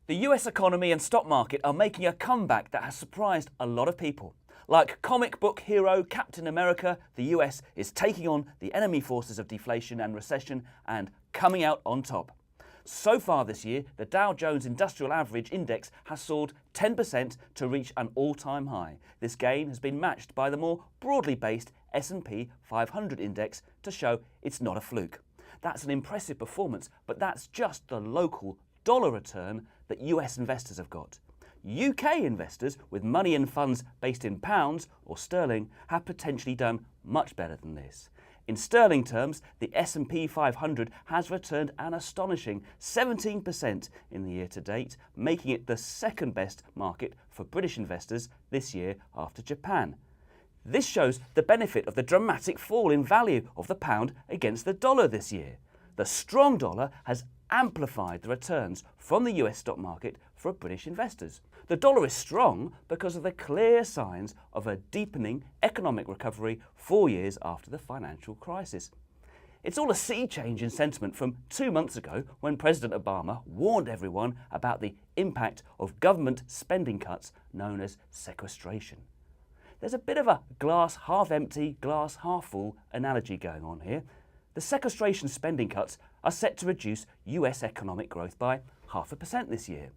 The US economy and stock market are making a comeback that has surprised a lot of people. Like comic book hero Captain America, the US is taking on the enemy forces of deflation and recession and coming out on top. So far this year, the Dow Jones Industrial Average Index has soared 10% to reach an all-time high. This gain has been matched by the more broadly based S&P 500 index to show it's not a fluke. That's an impressive performance, but that's just the local dollar return that US investors have got. UK investors with money and funds based in pounds or sterling have potentially done much better than this. In sterling terms, the S&P 500 has returned an astonishing 17% in the year to date, making it the second best market for British investors this year after Japan. This shows the benefit of the dramatic fall in value of the pound against the dollar this year. The strong dollar has amplified the returns from the US stock market for British investors. The dollar is strong because of the clear signs of a deepening economic recovery 4 years after the financial crisis. It's all a sea change in sentiment from 2 months ago when President Obama warned everyone about the impact of government spending cuts known as sequestration. There's a bit of a glass half empty, glass half full analogy going on here. The sequestration spending cuts are set to reduce US economic growth by 0.5% this year.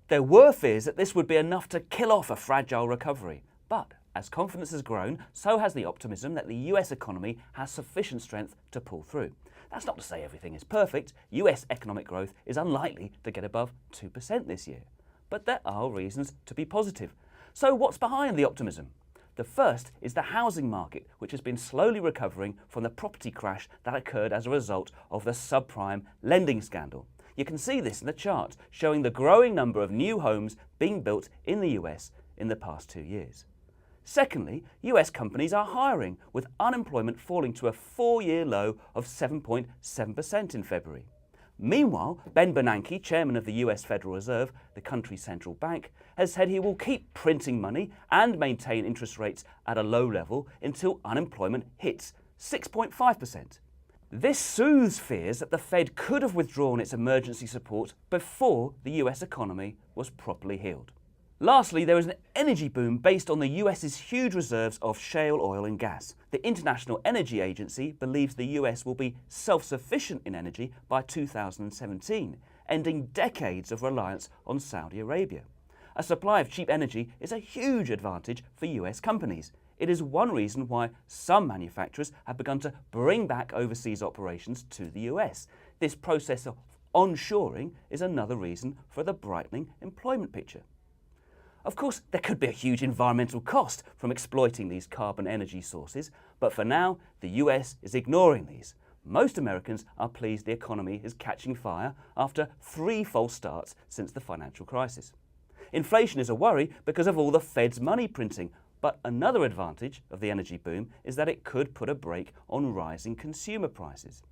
There were fears that this would be enough to kill off a fragile recovery, but as confidence has grown, so has the optimism that the US economy has sufficient strength to pull through. That's not to say everything is perfect. US economic growth is unlikely to get above 2% this year, but there are reasons to be positive. So what's behind the optimism? The first is the housing market, which has been slowly recovering from the property crash that occurred as a result of the subprime lending scandal. You can see this in the chart, showing the growing number of new homes being built in the US in the past 2 years. Secondly, US companies are hiring, with unemployment falling to a 4-year low of 7.7% in February. Meanwhile, Ben Bernanke, chairman of the US Federal Reserve, the country's central bank, has said he will keep printing money and maintain interest rates at a low level until unemployment hits 6.5%. This soothes fears that the Fed could have withdrawn its emergency support before the US economy was properly healed. Lastly, there is an energy boom based on the US's huge reserves of shale oil and gas. The International Energy Agency believes the US will be self-sufficient in energy by 2017, ending decades of reliance on Saudi Arabia. A supply of cheap energy is a huge advantage for US companies. It is one reason why some manufacturers have begun to bring back overseas operations to the US. This process of onshoring is another reason for the brightening employment picture. Of course, there could be a huge environmental cost from exploiting these carbon energy sources, but for now, the US is ignoring these. Most Americans are pleased the economy is catching fire after 3 false starts since the financial crisis. Inflation is a worry because of all the Fed's money printing, but another advantage of the energy boom is that it could put a brake on rising consumer prices.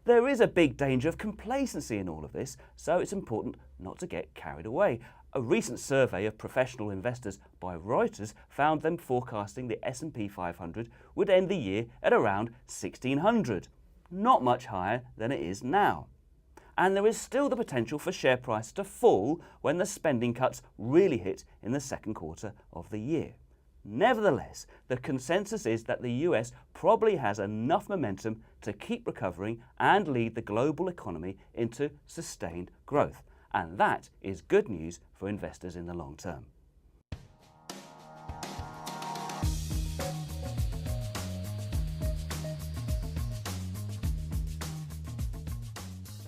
There is a big danger of complacency in all of this, so it's important not to get carried away. A recent survey of professional investors by Reuters found them forecasting the S&P 500 would end the year at around 1,600, not much higher than it is now. And there is still the potential for share price to fall when the spending cuts really hit in the second quarter of the year. Nevertheless, the consensus is that the US probably has enough momentum to keep recovering and lead the global economy into sustained growth. And that is good news for investors in the long term.